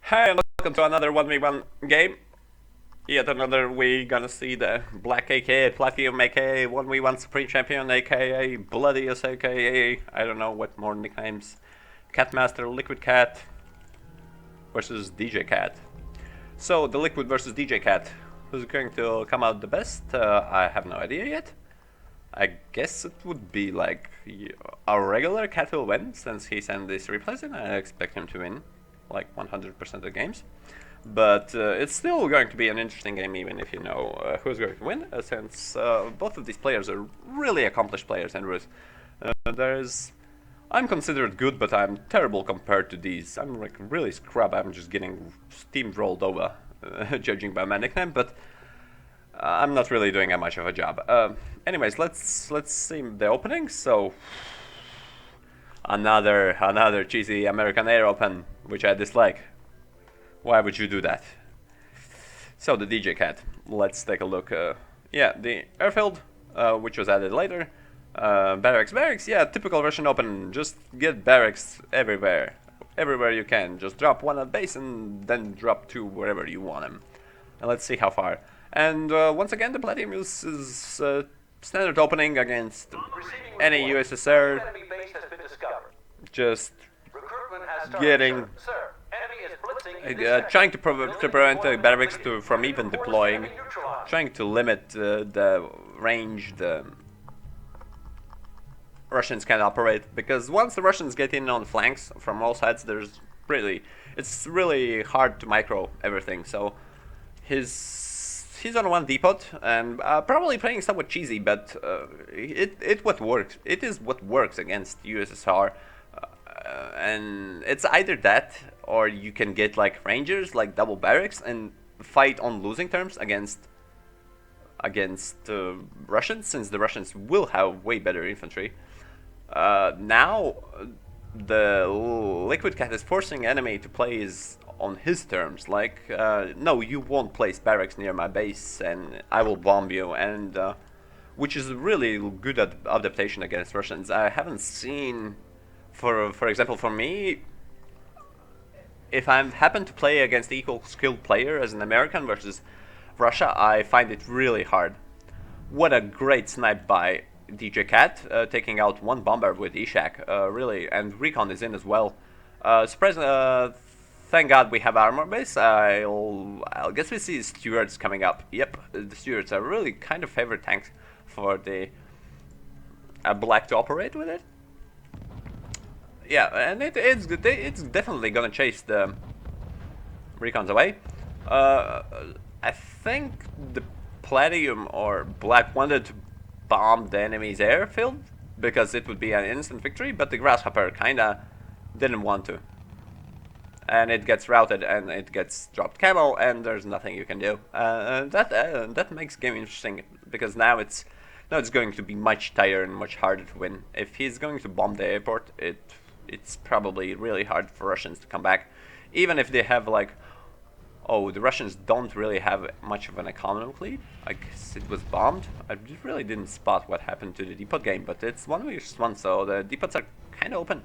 Hi and welcome to another 1v1 game. Yet another we gonna see the Black aka Platinum aka 1v1 Supreme Champion aka Bloodius aka I don't know what more nicknames. Catmaster, Liquid Cat versus DJ Cat. So the Liquid versus DJ Cat. Who's going to come out the best? I have no idea yet. I guess it would be like our regular Cat will win since he sent this replays in. I expect him to win like 100% of the games. But it's still going to be an interesting game even if you know who's going to win, since both of these players are really accomplished players and I'm considered good, but I'm terrible compared to these. I'm like really scrub, I'm just getting steamrolled over, judging by my nickname, but I'm not really doing that much of a job. Anyways, let's see the opening. So another cheesy American Air Open, which I dislike. Why would you do that? So the DJ Cat. Let's take a look. Yeah, the airfield, which was added later. Barracks. Yeah, typical Russian Open. Just get barracks everywhere you can. Just drop one at base and then drop two wherever you want them. And let's see how far. And once again, the Platinum is standard opening against any USSR. Just getting trying to prevent barracks from even deploying, trying to limit the range the Russians can operate, because once the Russians get in on flanks from all sides, it's really hard to micro everything. So he's on one depot and probably playing somewhat cheesy, but it is what works against USSR. And it's either that or you can get like rangers, like double barracks, and fight on losing terms against Russians, since the Russians will have way better infantry. Now the Liquid Cat is forcing enemy to play on his terms, like no, you won't place barracks near my base and I will bomb you, and which is really good adaptation against Russians. I haven't seen, for example, for me, if I happen to play against equal skilled player as an American versus Russia, I find it really hard. What a great snipe by DJ Cat, taking out one bomber with Ishak, really, and Recon is in as well. Thank God we have armor base. I'll guess we see Stewards coming up. Yep, the Stewards are really kind of favorite tanks for the Black to operate with it. Yeah, and it's definitely gonna chase the Recons away. I think the Platinum or Black wanted to bomb the enemy's airfield because it would be an instant victory, but the Grasshopper kinda didn't want to. And it gets routed and it gets dropped camo, and there's nothing you can do. That makes game interesting, because now it's going to be much tighter and much harder to win. If he's going to bomb the airport, it's probably really hard for Russians to come back, even if they have like, oh, the Russians don't really have much of an economic lead. I guess it was bombed. I really didn't spot what happened to the depot game, but it's 1v1, so the depots are kind of open.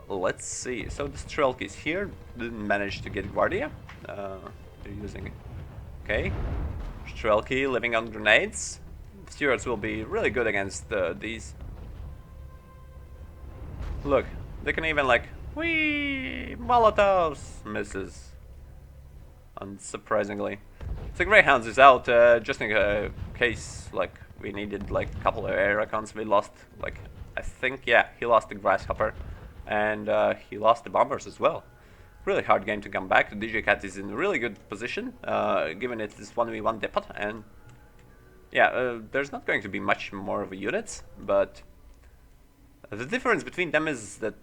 Let's see. So the Strelk is here. Didn't manage to get Guardia. They're using it. Okay. Strelky living on grenades. Stewards will be really good against these. Look, they can even like, whee, Molotovs, misses. Unsurprisingly. So Greyhounds is out, just in case like we needed like a couple of air icons. We lost, like, I think, yeah, he lost the Grasshopper, and he lost the bombers as well. Really hard game to come back. The DJ Cat is in a really good position, given it is 1v1 depot, and yeah, there's not going to be much more of a units, but the difference between them is that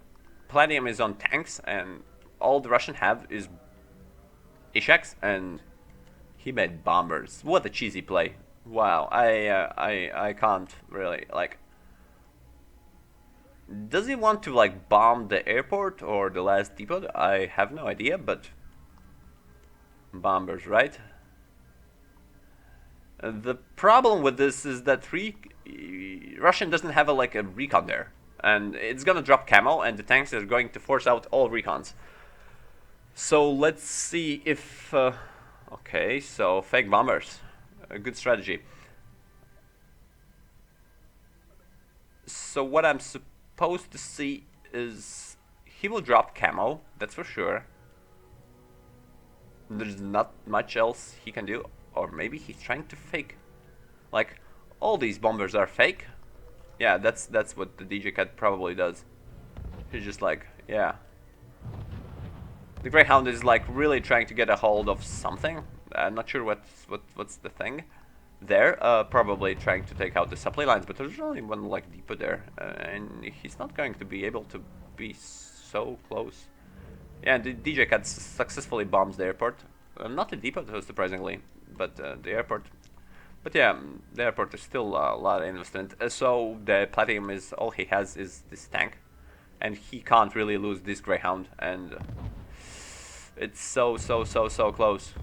Platinum is on tanks and all the Russian have is Ishaks, and he made bombers. What a cheesy play. Wow, I can't really, like, does he want to like bomb the airport or the last depot? I have no idea, but bombers, right? The problem with this is that Russian doesn't have a recon there, and it's gonna drop camo, and the tanks are going to force out all recons. So let's see if... okay, so fake bombers. A good strategy. So what I'm supposed to see is... he will drop camo, that's for sure. There's not much else he can do. Or maybe he's trying to fake. Like, all these bombers are fake. Yeah, that's what the DJ Cat probably does. He's just like, yeah. The Greyhound is like really trying to get a hold of something. I'm not sure what's the thing there. Probably trying to take out the supply lines, but there's only one like depot there, and he's not going to be able to be so close. Yeah, the DJ Cat successfully bombs the airport. Not the depot, surprisingly, but the airport. But yeah, the airport is still a lot of investment. So the Platinum is all he has is this tank, and he can't really lose this Greyhound, and it's so close.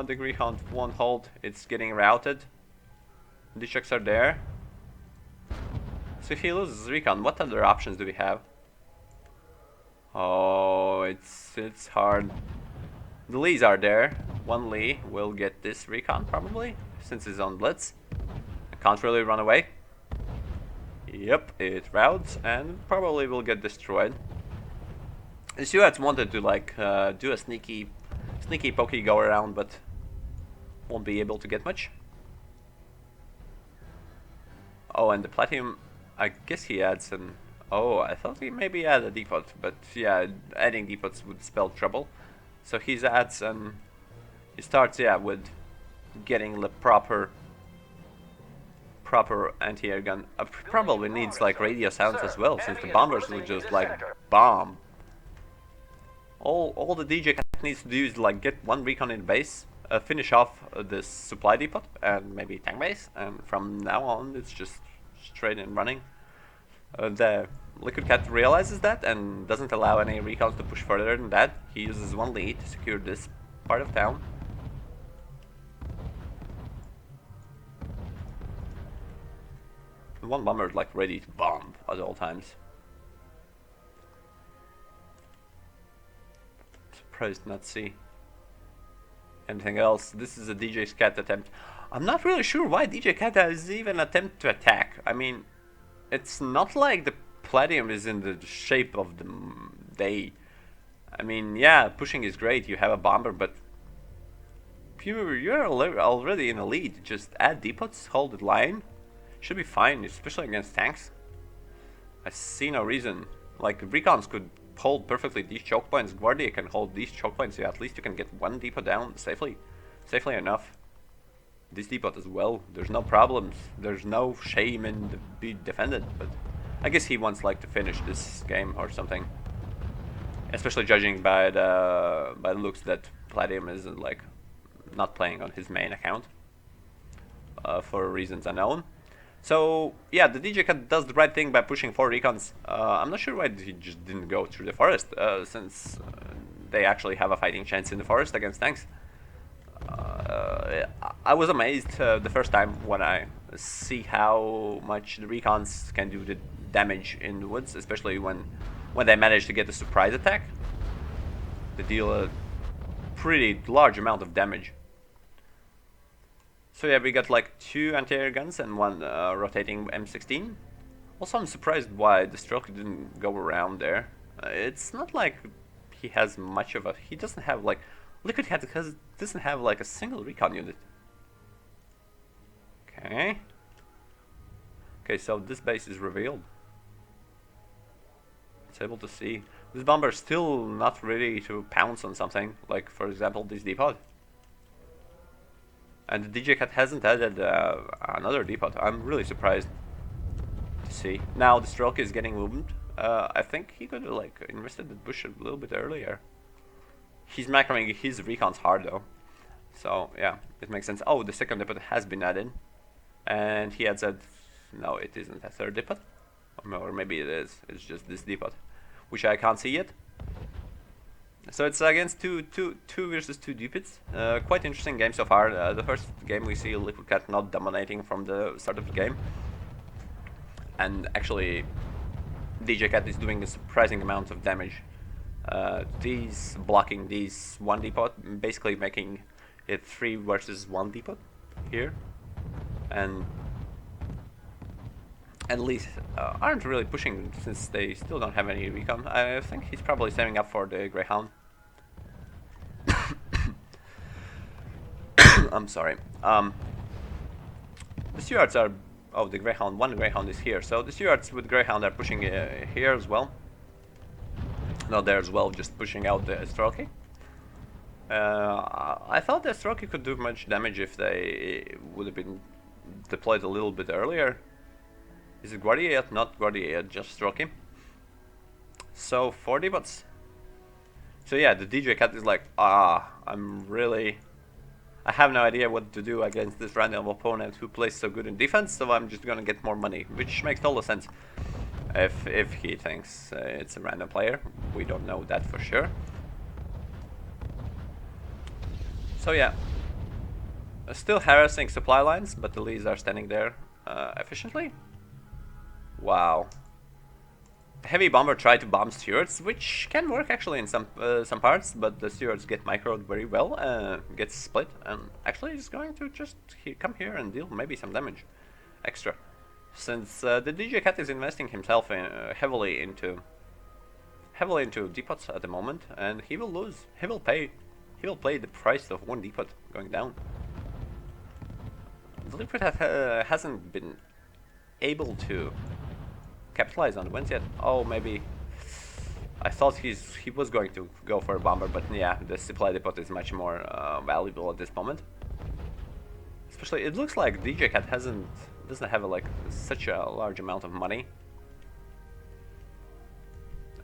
The Greyhound won't hold. It's getting routed. The checks are there. So if he loses recon, what other options do we have? Oh, it's hard. The Lees are there. One Lee will get this recon probably, since he's on blitz. I can't really run away. Yep, it routes and probably will get destroyed. The Stuarts wanted to like do a sneaky pokey go around, but won't be able to get much. Oh, and the Platinum, I guess he adds an... oh, I thought he maybe had a depot, but yeah, adding depots would spell trouble. So he adds an... he starts, yeah, with getting the proper anti-air gun. Probably needs like radio sounds as well, since the bombers will just like bomb. All the DJ Cat needs to do is like get one recon in base, finish off this supply depot and maybe tank base, and from now on it's just straight and running. The Liquid Cat realizes that and doesn't allow any recons to push further than that. He uses one lead to secure this part of town. One bomber is like ready to bomb at all times. Surprised not to see anything else. This is a DJ Cat attempt. I'm not really sure why DJ Cat has even attempt to attack. I mean, it's not like the Platinum is in the shape of the day. I mean, yeah, pushing is great. You have a bomber, but you're already in a lead. Just add depots, hold the line. Should be fine, especially against tanks. I see no reason. Like, recons could hold perfectly these choke points. Guardia can hold these choke points. Yeah, at least you can get one depot down safely enough. This depot as well. There's no problems. There's no shame in being defended. But I guess he wants like to finish this game or something. Especially judging by the looks that Platinum is like not playing on his main account for reasons unknown. So yeah, the DJ Cat does the right thing by pushing 4 recons. I'm not sure why he just didn't go through the forest, since they actually have a fighting chance in the forest against tanks. I was amazed the first time when I see how much the recons can do the damage in the woods, especially when they manage to get a surprise attack. They deal a pretty large amount of damage. So yeah, we got like 2 anti-air guns and 1 rotating M16. Also, I'm surprised why the stroke didn't go around there. It's not like he has much of a... he doesn't have like... Liquid Cat doesn't have like a single recon unit. Okay. Okay, so this base is revealed. It's able to see. This bomber is still not ready to pounce on something, like for example this depot. And the DJ Cat hasn't added another depot. I'm really surprised to see. Now the stroke is getting movement. I think he could have like invested the bush a little bit earlier. He's macroing his recons hard though. So yeah, it makes sense. Oh, the second depot has been added. And he had said, no, it isn't a third depot. Or maybe it is. It's just this depot, which I can't see yet. So it's against two versus 2 depots. Quite interesting game so far. The first game we see Liquid Cat not dominating from the start of the game. and actually DJ Cat is doing a surprising amount of damage. These blocking these 1 depot, basically making it 3 versus 1 depot here, and Lees aren't really pushing since they still don't have any recon. I think he's probably saving up for the Greyhound. I'm sorry. The Stewards are... Oh, the Greyhound. One Greyhound is here. So the Stewards with Greyhound are pushing here as well. Not there as well, just pushing out the Strelky. I thought the Strelky could do much damage if they would have been deployed a little bit earlier. Is it Guardian yet? Not Guardian yet, just Strelky. So 4 debuts. So yeah, the DJ Cat is like, I have no idea what to do against this random opponent who plays so good in defense, so I'm just gonna get more money, which makes total sense. If he thinks it's a random player, we don't know that for sure. So yeah, still harassing supply lines, but the Lees are standing there efficiently. Wow. Heavy bomber tried to bomb Stewards, which can work actually in some parts, but the Stewards get microed very well, gets split, and actually is going to just come here and deal maybe some damage extra. Since the DJ Cat is investing himself heavily into depots at the moment, and he will lose. He will pay the price of 1 depot going down. The Liquid hasn't been able to capitalize on the wins yet. Oh, maybe. I thought he was going to go for a bomber, but yeah, the supply depot is much more valuable at this moment. Especially, it looks like DJ Cat doesn't have such a large amount of money.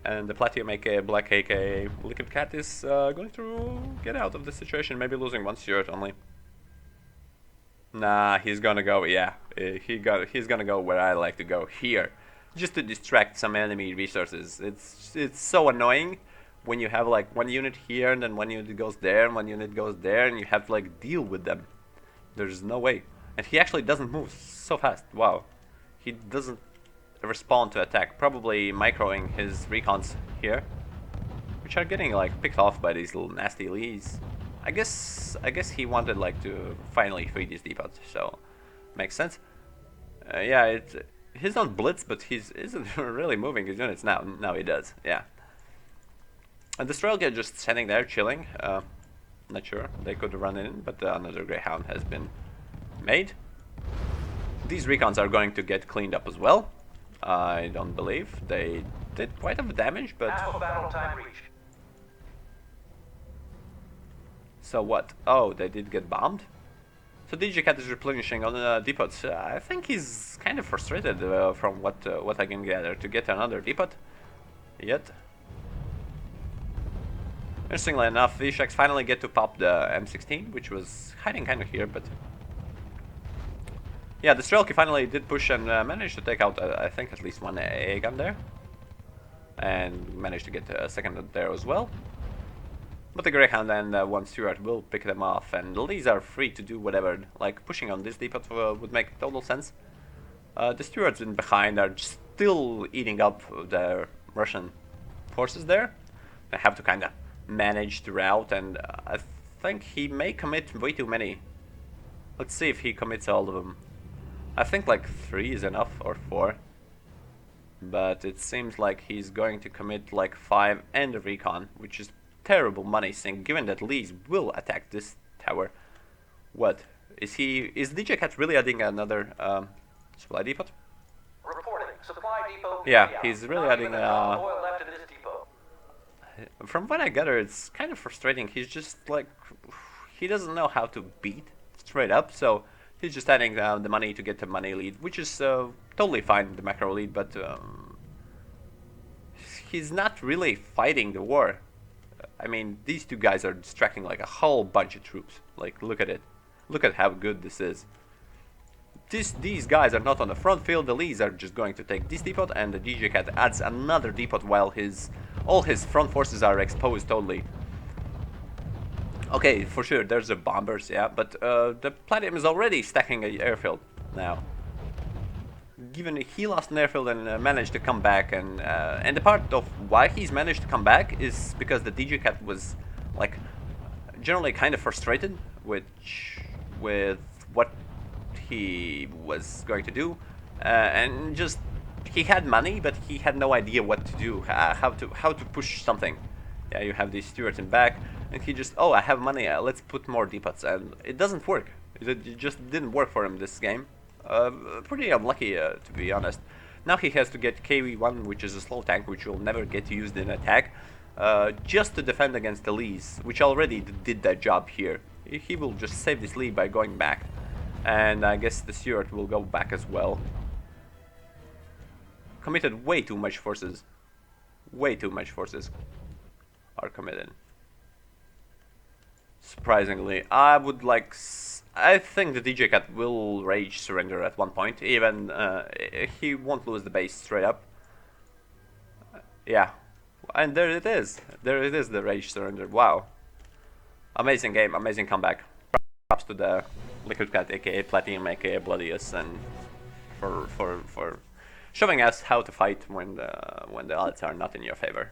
And the Platinum AK, Black AK, Liquid Cat is going to get out of the situation, maybe losing 1 Steward only. Nah, he's gonna go, yeah, he's gonna go where I like to go, here. Just to distract some enemy resources. It's so annoying when you have like 1 unit here and then 1 unit goes there and 1 unit goes there and you have to like deal with them. There's no way. And he actually doesn't move so fast. Wow. He doesn't respond to attack. Probably microing his recons here, which are getting like picked off by these little nasty Lees. I guess he wanted like to finally free these depots, so makes sense. Yeah, he's on blitz, but he isn't really moving his units now. Now he does, yeah. And the Strelka just standing there chilling. Not sure, they could run in, but another Greyhound has been made. These recons are going to get cleaned up as well. I don't believe they did quite a bit of damage, but... battle time reached. So what? Oh, they did get bombed? So DJ Cat is replenishing on the depots. I think he's kind of frustrated from what I can gather to get another depot. Yet. Interestingly enough, Vishaks finally get to pop the M16, which was hiding kind of here, but... Yeah, the Strelky finally did push and managed to take out, I think, at least 1 AA gun there. And managed to get a second there as well. But the Greyhound and 1 Steward will pick them off, and the Lees are free to do whatever. Like, pushing on this depot would make total sense. The Stewards in behind are still eating up the Russian forces there. They have to kind of manage the route, and I think he may commit way too many. Let's see if he commits all of them. I think like 3 is enough, or 4. But it seems like he's going to commit like 5 and a recon, which is terrible money sink, given that Lees will attack this tower. What? Is DJ Cat really adding another supply depot? Reporting. Supply depot. Yeah, he's really adding oil left in this depot. From what I gather, it's kind of frustrating. He's just like, he doesn't know how to beat straight up, so he's just adding the money to get the money lead, which is totally fine, the macro lead, but he's not really fighting the war. I mean, these 2 guys are distracting like a whole bunch of troops. Like, look at it. Look at how good this is. These guys are not on the front field. The Lees are just going to take this depot, and the DJ Cat adds another depot while all his front forces are exposed totally. Okay, for sure, there's the bombers, yeah, but the Platinum is already stacking an airfield now. given he lost an airfield and managed to come back, and the part of why he's managed to come back is because the DJ Cat was like generally kind of frustrated with what he was going to do, and just he had money, but he had no idea what to do, how to push something. Yeah, you have these stewards in back, and he just, oh, I have money, let's put more depots, and it doesn't work. It just didn't work for him this game. Pretty unlucky, to be honest. Now he has to get KV-1, which is a slow tank, which will never get used in attack, just to defend against the Lees, which already did that job here. He will just save this Lee by going back, and I guess the Stewart will go back as well. Committed way too much forces. Way too much forces are committed. Surprisingly, I would like... I think the DJ Cat will rage surrender at one point, even he won't lose the base straight up. Yeah, and there it is. There it is, the rage surrender. Wow. Amazing game, amazing comeback. Props to the Liquid Cat, aka Platinum, aka Bloodius, and for showing us how to fight when the odds are not in your favor.